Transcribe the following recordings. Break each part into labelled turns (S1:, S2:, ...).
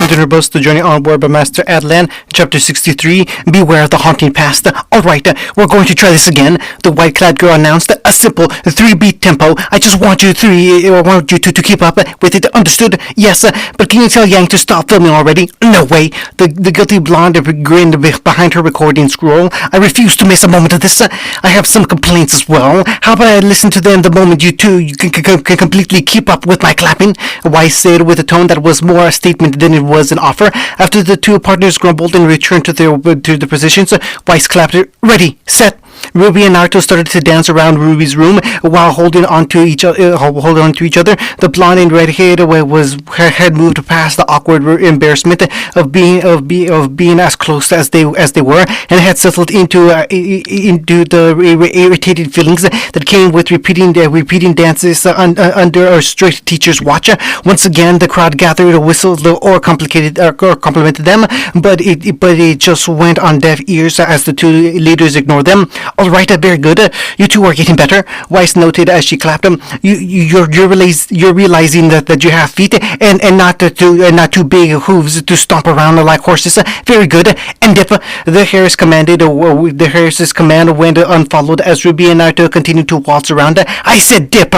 S1: climbed in her bus to journey on board by Master Adlan. Chapter 63, Beware of the Haunting Past. Alright, we're going to try this again, the white-clad girl announced. A simple 3-beat tempo. I just want you to keep up with it. Understood? Yes, but can you tell Yang to stop filming already? No way. The guilty blonde grinned behind her recording scroll. I refuse to miss a moment of this. I have some complaints as well. How about I listen to them the moment you can completely keep up with my clapping? Weiss said with a tone that was more a statement than it was an offer. After the two partners grumbled and returned to their positions, Weiss clapped. Ready, set. Ruby and Naruto started to dance around Ruby's room while holding on to each other. The blonde and redhead had moved past the awkward embarrassment of being as close as they were, and had settled into the irritated feelings that came with repeating dances under a strict teacher's watch. Once again, the crowd gathered, whistled, or complimented them, but it just went on deaf ears as the two leaders ignored them. All right, very good. You two are getting better. Weiss noted as she clapped him. You're realizing that you have feet and not too big hooves to stomp around like horses. Very good. And dip. The Harris command went unfollowed as Ruby and Naruto continued to waltz around. I said dip.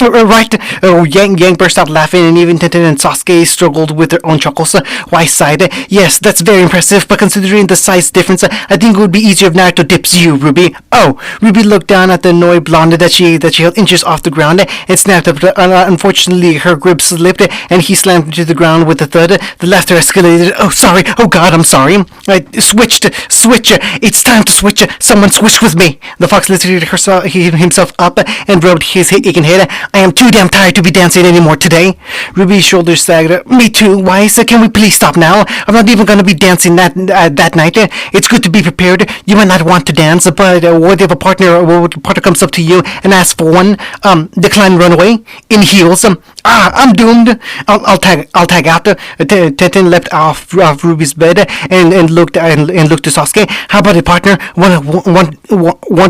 S1: Right. Yang burst out laughing, and even Tenten and Sasuke struggled with their own chuckles. Weiss sighed. Yes, that's very impressive, but considering the size difference, I think it would be easier if Naruto dips you, Ruby. Oh, Ruby looked down at the annoyed blonde that she held inches off the ground and snapped up. Unfortunately, her grip slipped, and he slammed into the ground with a thud. The laughter escalated. Oh, sorry. Oh, God, I'm sorry. I switched. Switch. It's time to switch. Someone switch with me. The fox lifted himself up and rubbed his aching head. I am too damn tired to be dancing anymore today. Ruby's shoulders sagged. Me too. Weiss, can we please stop now? I'm not even going to be dancing that night. It's good to be prepared. You might not want to dance, but what if a partner comes up to you and asks for one? Decline, run away in heels. I'm doomed. I'll tag out. Tenten leapt off Ruby's bed and looked to Sasuke. How about it, partner? Want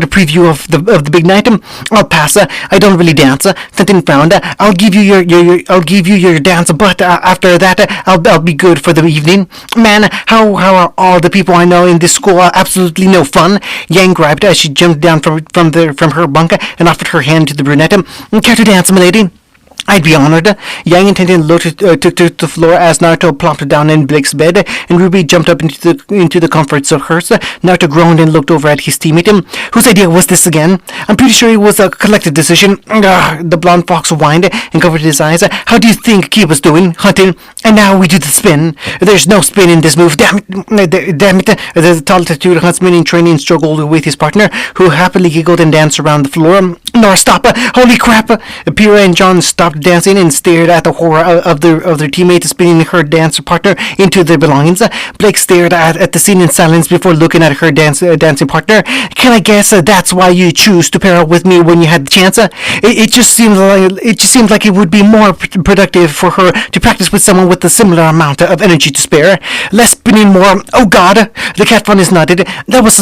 S1: a preview of the big night? I'll pass. I don't really dance. Tenten frowned. I'll give you your dance, but after that, I'll be good for the evening. Man, how are all the people I know in this school absolutely no fun? Yang griped as she jumped down from her bunk and offered her hand to the brunette. Care to dance, milady? I'd be honored. Yang and Tenten looked to the floor as Naruto plopped down in Blake's bed, and Ruby jumped up into the comforts of hers. Naruto groaned and looked over at his teammate. Whose idea was this again? I'm pretty sure it was a collective decision. The blonde fox whined and covered his eyes. How do you think Kiba's doing? Hunting. And now we do the spin. There's no spin in this move. Damn it. The tall tattooed huntsman in training struggled with his partner, who happily giggled and danced around the floor. Nora, stop. Holy crap. Pyrrha and John stopped dancing and stared at the horror of their teammate spinning her dance partner into their belongings. Blake stared at the scene in silence before looking at her dancing partner. Can I guess that's why you choose to pair up with me when you had the chance? It just seemed like it would be more productive for her to practice with someone with a similar amount of energy to spare. Less spinning, more. Oh God! The cat fungus nodded. That was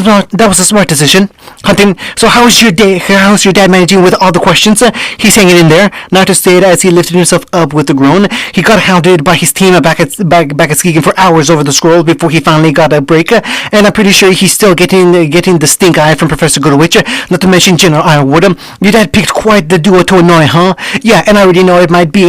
S1: a smart decision. Hunting. So how's your day? How's your dad managing with all the questions? He's hanging in there. Naruto stayed as he lifted himself up with a groan. He got hounded by his team back at Skigan for hours over the scroll before he finally got a break, and I'm pretty sure he's still getting the stink eye from Professor Goodwitch, not to mention General Ironwood. Your dad picked quite the duo to annoy, huh? Yeah, and I already know it might be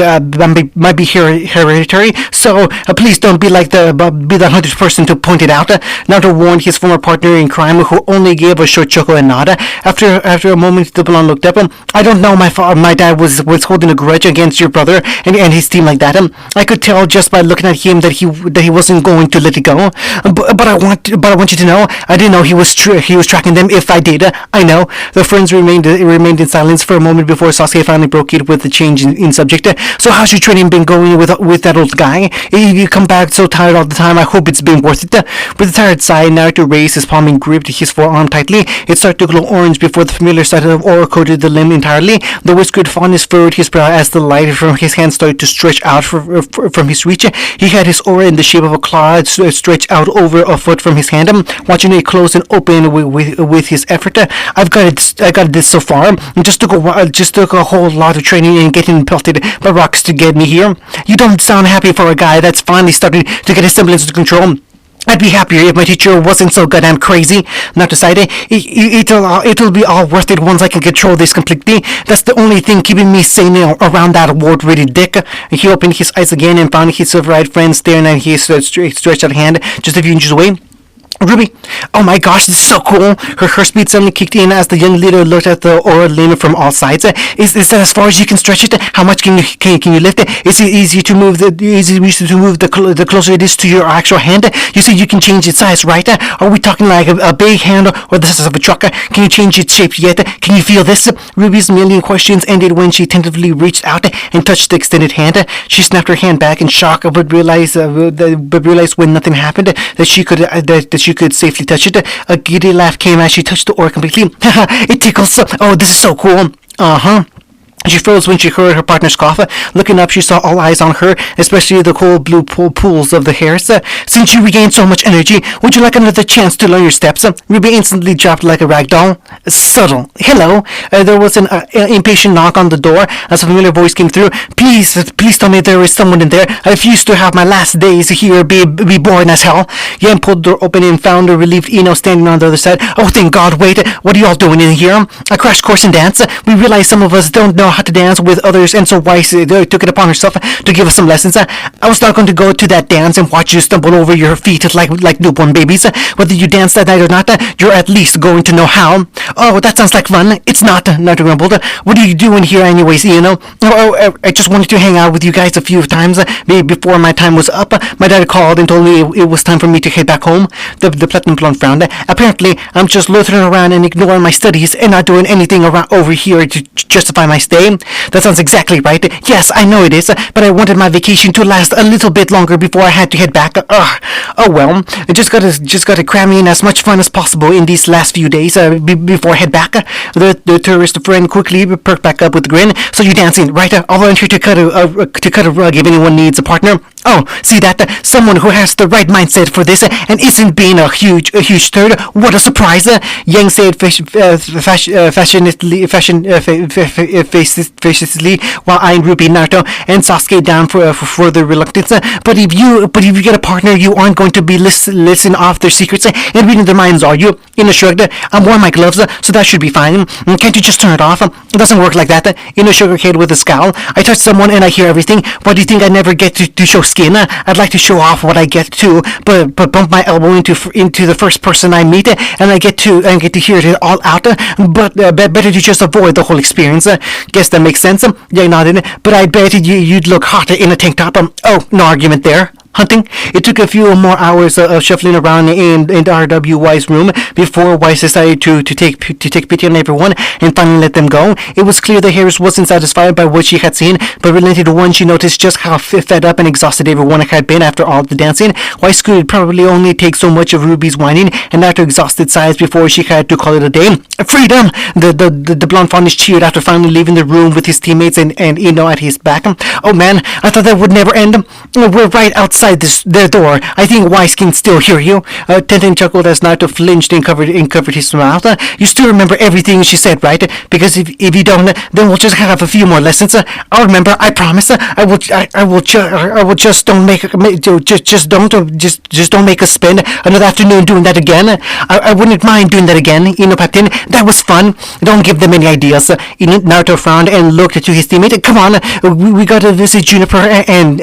S1: hereditary, so please don't be like the 100th person to point it out. Naruto warned his former partner in crime, who only gave a short chuckle and nod. After a moment, the blonde looked up. I don't know, my dad was holding a grudge against your brother and his team like that. I could tell just by looking at him that he wasn't going to let it go. But I want you to know, I didn't know he was tracking them. If I did, I know. The friends remained in silence for a moment before Sasuke finally broke it with the change in subject. So how's your training been going with that old guy? You come back so tired all the time. I hope it's been worth it. With a tired sigh, Naruto raised his palm and gripped his forearm tightly. It started to glow orange before the familiar sight of aura coated the limb entirely. The whiskered fondness furrowed his brow as the light from his hand started to stretch out from his reach. He had his aura in the shape of a claw stretched out over a foot from his hand, watching it close and open with his effort. I got this so far. It just took a whole lot of training and getting pelted by rocks to get me here. You don't sound happy for a guy that's finally starting to get his semblance of control. I'd be happier if my teacher wasn't so goddamn crazy. Not to side, it'll be all worth it once I can control this completely. That's the only thing keeping me sane around that award-ready dick. He opened his eyes again and found his silver-eyed friend staring at his stretched out hand just a few inches away. Ruby, oh my gosh, this is so cool. Her speed suddenly kicked in as the young leader looked at the aura limb from all sides. Is that as far as you can stretch it? How much can you lift it? Is it easier to move the closer it is to your actual hand? You said you can change its size, right? Are we talking like a big hand or the size of a truck? Can you change its shape yet? Can you feel this? Ruby's million questions ended when she tentatively reached out and touched the extended hand. She snapped her hand back in shock, but realized when nothing happened that she could safely touch it. A giddy laugh came as she touched the ore completely. It tickles. Oh, this is so cool. She froze when she heard her partner's cough. Looking up, she saw all eyes on her, especially the cold blue pools of the hairs. Since you regained so much energy, would you like another chance to learn your steps? Ruby instantly dropped like a rag doll. Subtle. Hello. There was an impatient knock on the door as a familiar voice came through. Please tell me there is someone in there. I refuse to have my last days here be boring as hell. Yan pulled the door open and found a relieved Ino standing on the other side. Oh, thank God. Wait, what are you all doing in here? A crash course in dance? We realize some of us don't know how to dance with others, and so Weiss took it upon herself to give us some lessons. I was not going to go to that dance and watch you stumble over your feet like newborn babies. Whether you dance that night or not, you're at least going to know how. Oh, that sounds like fun. It's not, Naruto grumbled. What are you doing here anyways, I just wanted to hang out with you guys a few times before my time was up. My dad called and told me it was time for me to head back home. The platinum blonde frowned. Apparently, I'm just loitering around and ignoring my studies and not doing anything around over here to justify my stay. That sounds exactly right. Yes, I know it is, but I wanted my vacation to last a little bit longer before I had to head back. Oh well, I just gotta cram in as much fun as possible in these last few days before I head back. The tourist friend quickly perked back up with a grin. So you're dancing, right? I'll volunteer to cut a rug if anyone needs a partner. Oh, see that? Someone who has the right mindset for this and isn't being a huge turd. What a surprise! Yang said facetiously while eyeing Ruby, Naruto, and Sasuke down for further reluctance. But if you get a partner, you aren't going to be listening off their secrets and reading their minds, are you? Ino shrugged. I'm wearing my gloves, so that should be fine. Can't you just turn it off? It doesn't work like that. Ino shook her head with a scowl. I touch someone and I hear everything. Why do you think I never get to show skin? I'd like to show off what I get to, but bump my elbow into the first person I meet, and I get to hear it all out. But better to just avoid the whole experience. Guess that makes sense. Yeah, nodded. But I bet you'd look hotter in a tank top. Oh, no argument there. Hunting. It took a few more hours of shuffling around in RWY's room before Weiss decided to take pity on everyone and finally let them go. It was clear that Harris wasn't satisfied by what she had seen, but relented once she noticed just how fed up and exhausted everyone had been after all the dancing. Weiss could probably only take so much of Ruby's whining and after exhausted sighs before she had to call it a day. Freedom! The blonde faunish cheered after finally leaving the room with his teammates and Ino at his back. Oh man, I thought that would never end. We're right outside their door. I think Weiss can still hear you. Tenten chuckled as Naruto flinched and covered his mouth. You still remember everything she said, right? Because if you don't, then we'll just have a few more lessons. I'll remember. I promise. I will just don't make us spend another afternoon doing that again. I wouldn't mind doing that again. Ino piped in. That was fun. Don't give them any ideas. Naruto frowned and looked to his teammate. Come on, we gotta visit Juniper and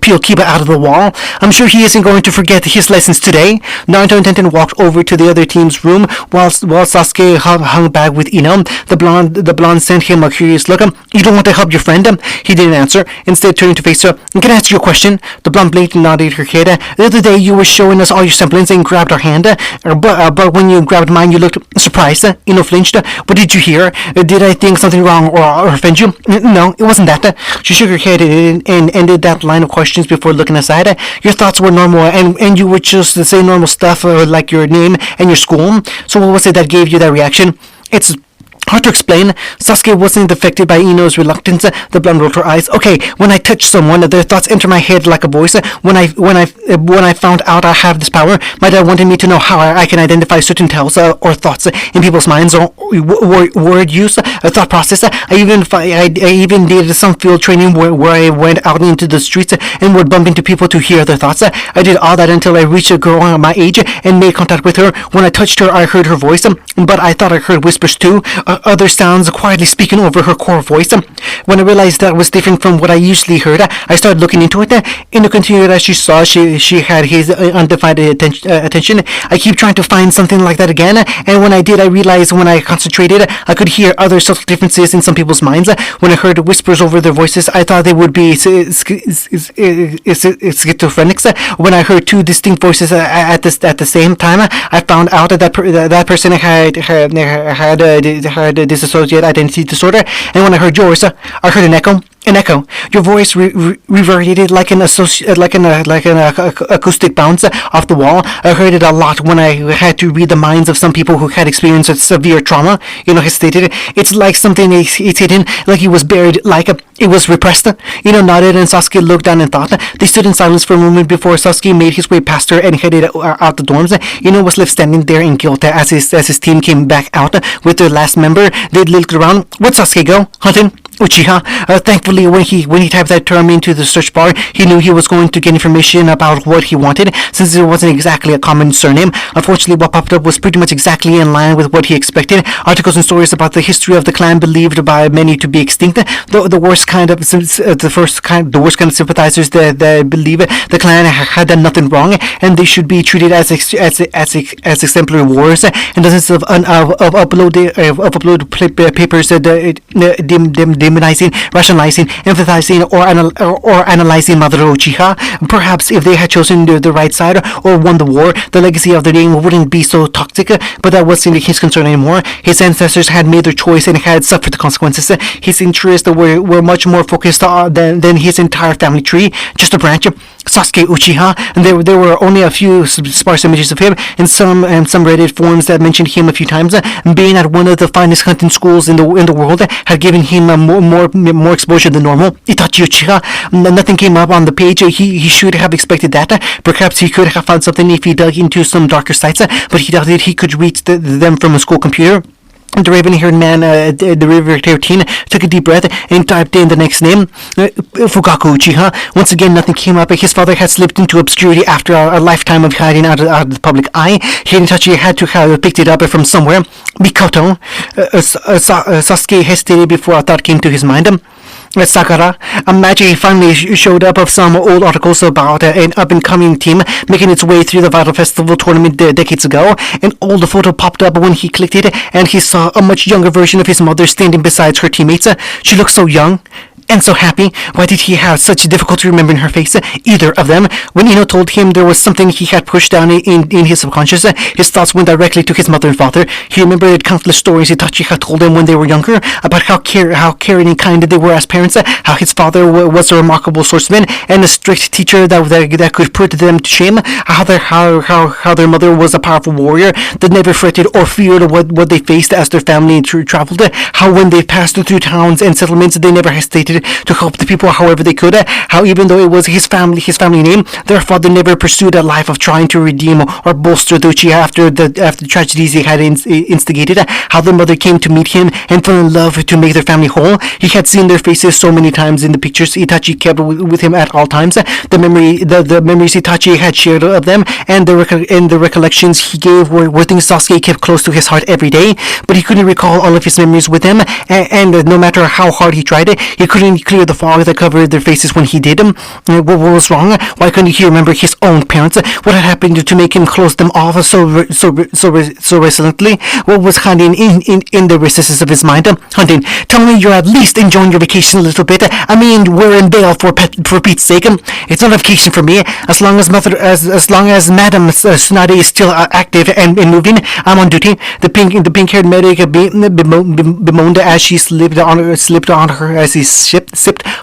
S1: peel Kiba out of the wall. I'm sure he isn't going to forget his lessons today. Naruto and Tenten walked over to the other team's room while Sasuke hung back with Ino. The blonde sent him a curious look. You don't want to help your friend? He didn't answer. Instead, turning to face her. Can I ask you a question? The blonde blinked and nodded her head. The other day, you were showing us all your semblance and grabbed our hand. But when you grabbed mine, you looked surprised. Ino flinched. What did you hear? Did I think something wrong or offend you? No, it wasn't that. She shook her head and ended that line of questions before looking aside. Your thoughts were normal, and you were just saying normal stuff like your name and your school. So what was it that gave you that reaction? Hard to explain. Sasuke wasn't affected by Ino's reluctance. The blonde rolled her eyes. Okay, when I touch someone, their thoughts enter my head like a voice. When I found out I have this power, my dad wanted me to know how I can identify certain tells or thoughts in people's minds or word use, thought process. I even did some field training where I went out into the streets and would bump into people to hear their thoughts. I did all that until I reached a girl my age and made contact with her. When I touched her, I heard her voice, but I thought I heard whispers too. Other sounds quietly speaking over her core voice. When I realized that was different from what I usually heard, I started looking into it. Ino continued as she saw she had his undivided attention. I keep trying to find something like that again, and when I did, I realized when I concentrated, I could hear other subtle differences in some people's minds. When I heard whispers over their voices, I thought they would be schizophrenics. When I heard two distinct voices at the same time, I found out that person had dissociative identity disorder. And when I heard yours, I heard an echo. An echo. Your voice reverberated like an acoustic bounce off the wall. I heard it a lot when I had to read the minds of some people who had experienced severe trauma. He stated, it's like something is hidden, like it was buried, like it was repressed. Nodded and Sasuke looked down and thought. They stood in silence for a moment before Sasuke made his way past her and headed out the dorms. Was left standing there in guilt as his team came back out with their last member. They looked around. Where'd Sasuke go? Hunting? Uchiha. Thankfully, when he typed that term into the search bar, he knew he was going to get information about what he wanted, since it wasn't exactly a common surname. Unfortunately, what popped up was pretty much exactly in line with what he expected. Articles and stories about the history of the clan believed by many to be extinct. The worst kind of sympathizers that believe the clan had done nothing wrong, and they should be treated as exemplary warriors. And dozens of upload papers demonizing, rationalizing, emphasizing, or analyzing Madara Uchiha. Perhaps if they had chosen the right side or won the war, the legacy of their name wouldn't be so toxic, but that wasn't his concern anymore. His ancestors had made their choice and had suffered the consequences. His interests were much more focused than his entire family tree, just a branch. Sasuke Uchiha, and there were only a few sparse images of him, and some Reddit forums that mentioned him a few times. Being at one of the finest hunting schools in the world had given him more exposure than normal. Itachi Uchiha, nothing came up on the page. He should have expected that. Perhaps he could have found something if he dug into some darker sites, but he doubted he could reach them from a school computer. The raven-haired man, the raven-haired teen, took a deep breath and typed in the next name, Fugaku Uchiha. Once again, nothing came up. His father had slipped into obscurity after a lifetime of hiding out of the public eye. Itachi had to have picked it up from somewhere. Mikoto. Sasuke hesitated before a thought came to his mind. Sakura. Imagine he finally showed up of some old articles about an up-and-coming team making its way through the Vital Festival tournament decades ago. An old photo popped up when he clicked it, and he saw a much younger version of his mother standing beside her teammates. She looked so young and so happy. Why did he have such difficulty remembering her face? Either of them. When Ino told him there was something he had pushed down in his subconscious, his thoughts went directly to his mother and father. He remembered countless stories Itachi had told him when they were younger about how caring and kind they were as parents, how his father was a remarkable swordsman and a strict teacher that could put them to shame, how their mother was a powerful warrior that never fretted or feared what they faced as their family traveled, how when they passed through towns and settlements they never hesitated to help the people however they could, how even though it was his family name, their father never pursued a life of trying to redeem or bolster the Uchiha after the tragedies he had instigated, how their mother came to meet him and fell in love to make their family whole. He had seen their faces so many times in the pictures Itachi kept with him at all times, the memories Itachi had shared of them, and the recollections he gave were things Sasuke kept close to his heart every day, but he couldn't recall all of his memories with them, and no matter how hard he tried, he couldn't clear the fog that covered their faces when he did them. What was wrong? Why couldn't he remember his own parents? What had happened to make him close them off so resolutely? What was hiding in the recesses of his mind? Hunting, tell me you're at least enjoying your vacation a little bit. I mean, we're in bail for Pete's sake. It's not a vacation for me. As long as Madame Tsunade is still active and moving, I'm on duty. The pink-haired medic bemoaned as she slipped on her as he sipped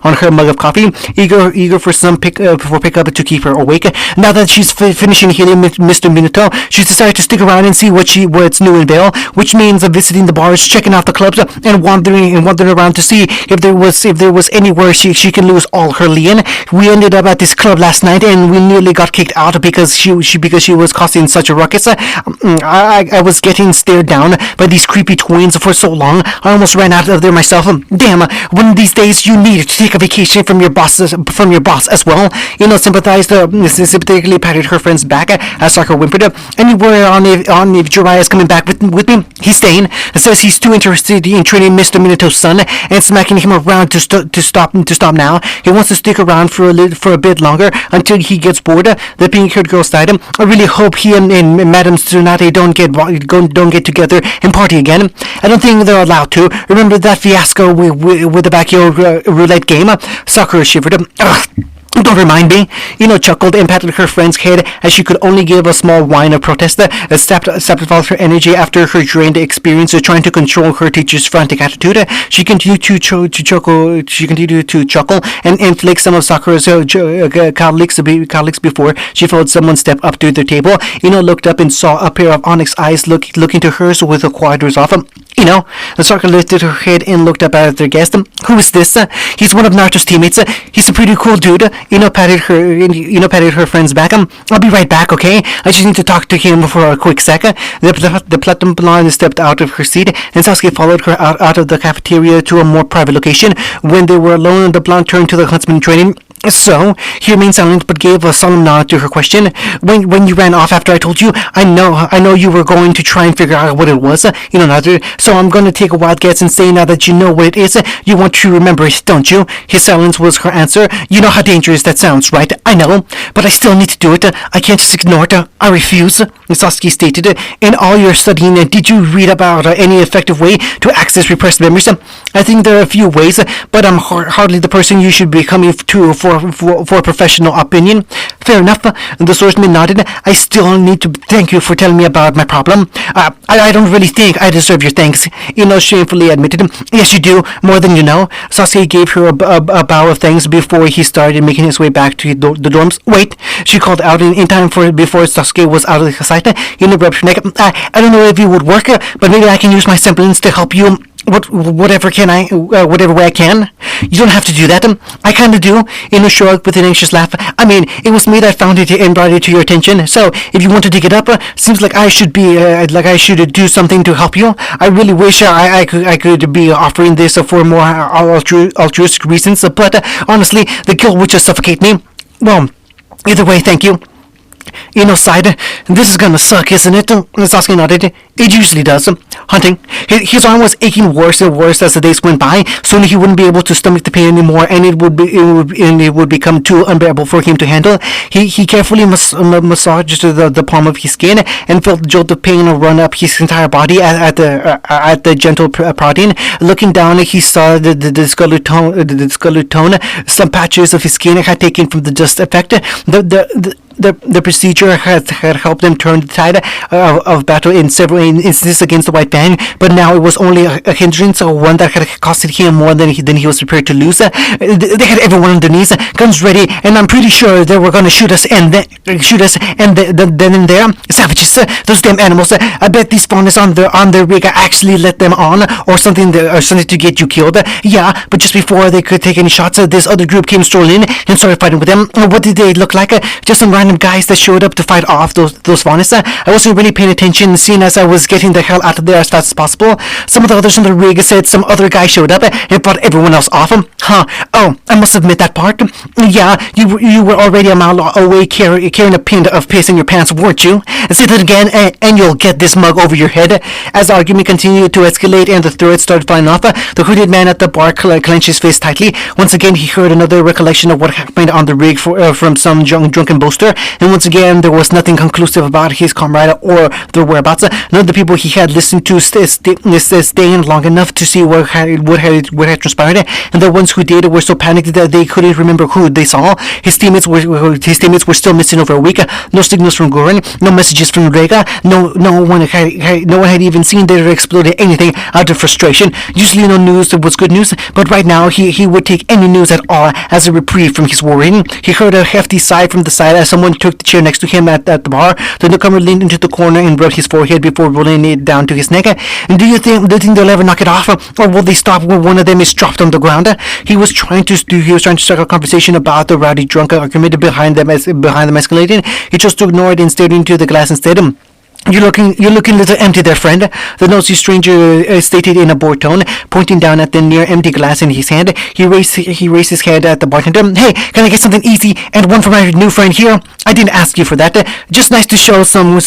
S1: on her mug of coffee, eager for some pickup to keep her awake. Now that she's finishing hitting Mr. Minato, she's decided to stick around and see what's new in Vale, which means visiting the bars, checking out the clubs, and wandering around to see if there was anywhere she can lose all her lien. We ended up at this club last night, and we nearly got kicked out because she was causing such a ruckus. I was getting stared down by these creepy twins for so long, I almost ran out of there myself. Damn, one of these days you need to take a vacation from your boss as well. Sympathetically patted her friend's back as Sakura whimpered. Anywhere on if Jiraiya's coming back with me? He's staying. Says he's too interested in training Mr. Minato's son and smacking him around to stop now. He wants to stick around for a bit longer until he gets bored. The pink-haired girl sighed. I really hope he and Madame Tsunade don't get together and party again. I don't think they're allowed to. Remember that fiasco with the backyard roulette game? Sakura shivered. Ugh. Don't remind me. Chuckled and patted her friend's head as she could only give a small whine of protest. Sapped all her energy after her drained experience of trying to control her teacher's frantic attitude. She continued to chuckle and flick some of Sakura's cowlicks before she felt someone step up to the table. Looked up and saw a pair of onyx eyes look into hers with a quiet resolve. Sakura lifted her head and looked up at their guest. Who is this? He's one of Naruto's teammates. He's a pretty cool dude. Patted her friend's back. I'll be right back, okay? I just need to talk to him for a quick sec. The platinum blonde stepped out of her seat, and Sasuke followed her out of the cafeteria to a more private location. When they were alone, the blonde turned to the huntsman training. So, he remained silent but gave a solemn nod to her question. When you ran off after I told you, I know you were going to try and figure out what it was, Naruto. So I'm going to take a wild guess and say now that you know what it is, you want to remember it, don't you? His silence was her answer. You know how dangerous that sounds, right? I know, but I still need to do it. I can't just ignore it. I refuse, Sasuke stated. In all your studying, did you read about any effective way to access repressed memories? I think there are a few ways, but I'm hardly the person you should be coming to for professional opinion. Fair enough. The swordsman nodded. I still need to thank you for telling me about my problem. I don't really think I deserve your thanks, shamefully admitted. Yes, you do, more than you know. Sasuke gave her a bow of thanks before he started making his way back to the dorms. Wait, she called out in time before Sasuke was out of the sight. Rubbed her neck. I don't know if it would work, but maybe I can use my semblance to help you. Whatever way I can. You don't have to do that. I kinda do. Shrugged with an anxious laugh. I mean, it was me that found it and brought it to your attention. So, if you want to dig it up, seems like I should do something to help you. I really wish I could be offering this for more altruistic reasons, but honestly, the guilt would just suffocate me. Well, either way, thank you. Sighed. This is gonna suck, isn't it? Sasuke nodded. It usually does. Hunting. His arm was aching worse and worse as the days went by. Soon he wouldn't be able to stomach the pain anymore, and it would become too unbearable for him to handle. He carefully massaged the palm of his skin and felt the jolt of pain run up his entire body at the gentle prodding. Looking down, he saw the discolored tone. Some patches of his skin had taken from the dust effect. The procedure had helped them turn the tide of battle in several instances against the White Band, but now it was only a hindrance, one that had costed him more than he was prepared to lose. They had everyone on their knees, guns ready, and I'm pretty sure they were going to shoot us and then and there. Savages, those damn animals. I bet these spawners on their rig actually let them on, or something to get you killed. Yeah, but just before they could take any shots, this other group came strolling in and started fighting with them. What did they look like? Just some random guys that showed up to fight off those faunus. I wasn't really paying attention, seeing as I was getting the hell out of there as fast as possible. Some of the others on the rig said some other guy showed up and fought everyone else off. Huh. Oh, I must admit that part. Yeah, you were already a mile away carrying a pin of piss in your pants, weren't you? Say that again and you'll get this mug over your head. As the argument continued to escalate and the threats started flying off, the hooded man at the bar clenched his fist tightly. Once again, he heard another recollection of what happened on the rig from some drunken boaster. and once again, there was nothing conclusive about his comrade or their whereabouts. None of the people he had listened to staying long enough to see what had transpired, and the ones who did were so panicked that they couldn't remember who they saw. His teammates were still missing over a week. No signals from Goran, no messages from Rega. No one had even seen they exploded anything out of frustration. Usually, no news was good news, but right now he would take any news at all as a reprieve from his worrying. He heard a hefty sigh from the side as someone took the chair next to him at the bar. The newcomer leaned into the corner and rubbed his forehead before rolling it down to his neck. And do you think they'll ever knock it off, or will they stop when one of them is dropped on the ground? He was trying to start a conversation about the rowdy drunk argument behind them escalating. He chose to ignore it and stared into the glass instead. You're looking a little empty there, friend, the nosy stranger stated in a bored tone, pointing down at the near-empty glass in his hand. He raised his head at the bartender. Hey, can I get something easy and one for my new friend here? I didn't ask you for that. Just nice to show some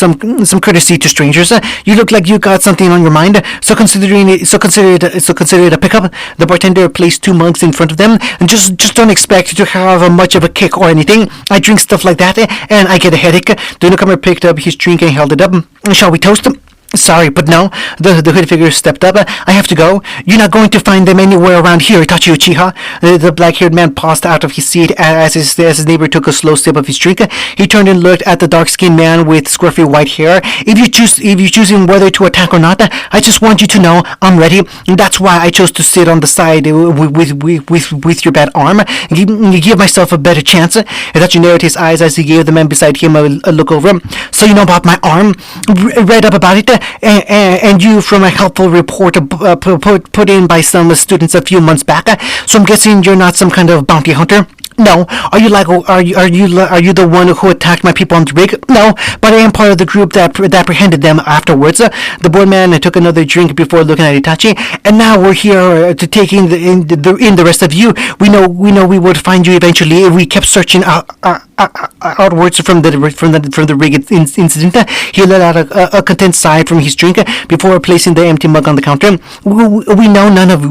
S1: courtesy to strangers. You look like you got something on your mind, so consider it a pickup. The bartender placed 2 mugs in front of them, and just don't expect to have much of a kick or anything. I drink stuff like that, and I get a headache. The newcomer picked up his drink and held it up. Shall we toast? Sorry, but no. The hood figure stepped up. I have to go. You're not going to find them anywhere around here, Itachi Uchiha. The black-haired man paused out of his seat as his neighbor took a slow sip of his drink. He turned and looked at the dark-skinned man with scruffy white hair. If you're choosing whether to attack or not, I just want you to know I'm ready. That's why I chose to sit on the side with your bad arm. Give myself a better chance. Itachi narrowed his eyes as he gave the man beside him a look over. So you know about my arm? Read up about it? And you from a helpful report put in by some students a few months back. So I'm guessing you're not some kind of bounty hunter. No. Are you the one who attacked my people on the rig? No, but I am part of the group that apprehended them afterwards. The bored man took another drink before looking at Itachi. And now we're here to take in the rest of you. We know we would find you eventually if we kept searching outwards from the rig incident. He let out a content sigh from his drink before placing the empty mug on the counter. We know none of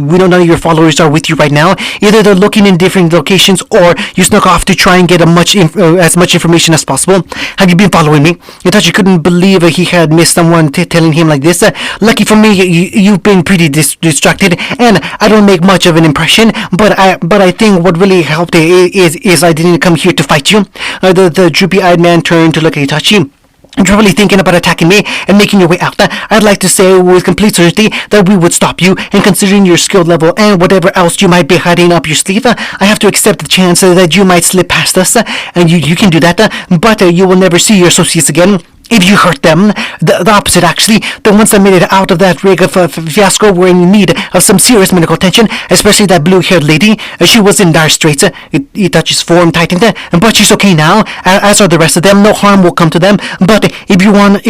S1: your followers are with you right now. Either they're looking in different locations, or you snuck off to try and get as much information as possible. Have you been following me? Itachi couldn't believe he had missed someone telling him like this. Lucky for me, you've been pretty distracted, and I don't make much of an impression. But I think what really helped is I didn't come here to fight you. The droopy-eyed man turned to look at Itachi. You're really thinking about attacking me and making your way out. I'd like to say with complete certainty that we would stop you, and considering your skill level and whatever else you might be hiding up your sleeve, I have to accept the chance that you might slip past us, and you can do that, but you will never see your associates again. If you hurt them, the opposite actually, the ones that made it out of that rig of fiasco were in need of some serious medical attention, especially that blue-haired lady. She was in dire straits. Itachi's form tightened, but she's okay now, as are the rest of them. No harm will come to them, but if you run,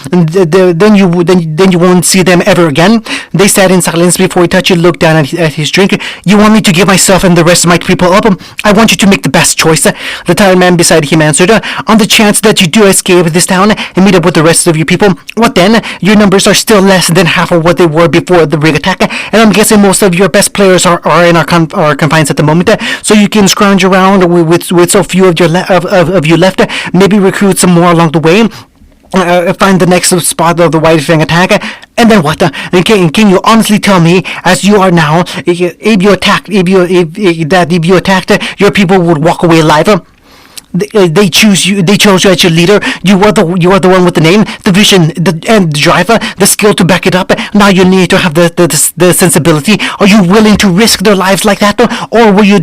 S1: then you won't see them ever again. They sat in silence before Itachi looked down at his drink. You want me to give myself and the rest of my people up? I want you to make the best choice. The tired man beside him answered. On the chance that you do escape this town and meet up with the rest of you people, what then? Your numbers are still less than half of what they were before the rig attack, and I'm guessing most of your best players are in our confines at the moment, so you can scrounge around with so few of you left, maybe recruit some more along the way. Find the next spot of the White Fang attack, and then what? Can you honestly tell me, as you are now, if you attacked, your people would walk away alive? They chose you as your leader. You are the one with the name, the vision, and the driver, the skill to back it up. Now you need to have the sensibility. Are you willing to risk their lives like that, or will you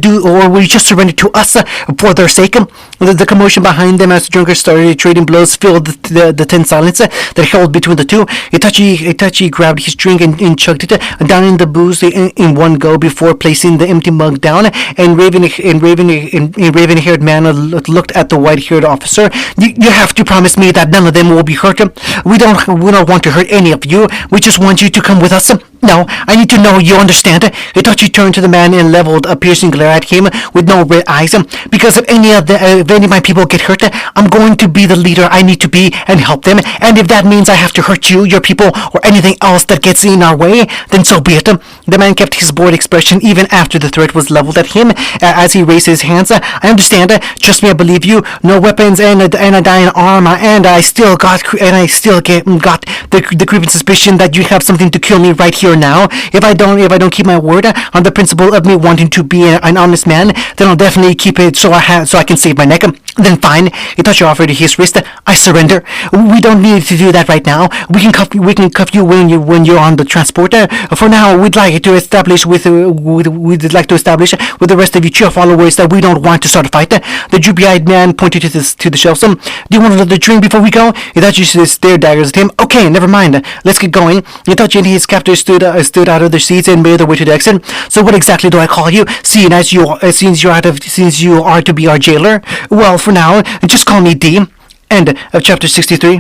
S1: just surrender to us for their sake? The commotion behind them as the drunkards started trading blows filled the tense silence that held between the two. Itachi grabbed his drink and chugged it down in the booze in one go before placing the empty mug down. And raven-haired man looked at the white-haired officer. You have to promise me that none of them will be hurt. We don't want to hurt any of you. We just want you to come with us. No, I need to know you understand. Itachi turned to the man and leveled a piercing glare at him with no red eyes. Because if any of my people get hurt, I'm going to be the leader I need to be and help them. And if that means I have to hurt you, your people, or anything else that gets in our way, then so be it. The man kept his bored expression even after the threat was leveled at him. As he raised his hands, I understand. Trust me, I believe you. No weapons and a dying arm, and I still got the creeping suspicion that you have something to kill me right here now. If I don't keep my word on the principle of me wanting to be an honest man, then I'll definitely keep it so I can save my neck. Then fine. Itachi offered his wrist. I surrender. We don't need to do that right now. We can cuff you when you're on the transporter. For now, we'd like to establish with the rest of you Uchiha followers that we don't want to start a fight. The droopy-eyed man pointed to the shelves. Do you want another drink before we go? Itachi stared daggers at him. Okay, never mind. Let's get going. Itachi and his captors stood out of their seats and made their way to the exit. So what exactly do I call you? Seeing as you are to be our jailer? Well, for now, just call me D. End of chapter 63.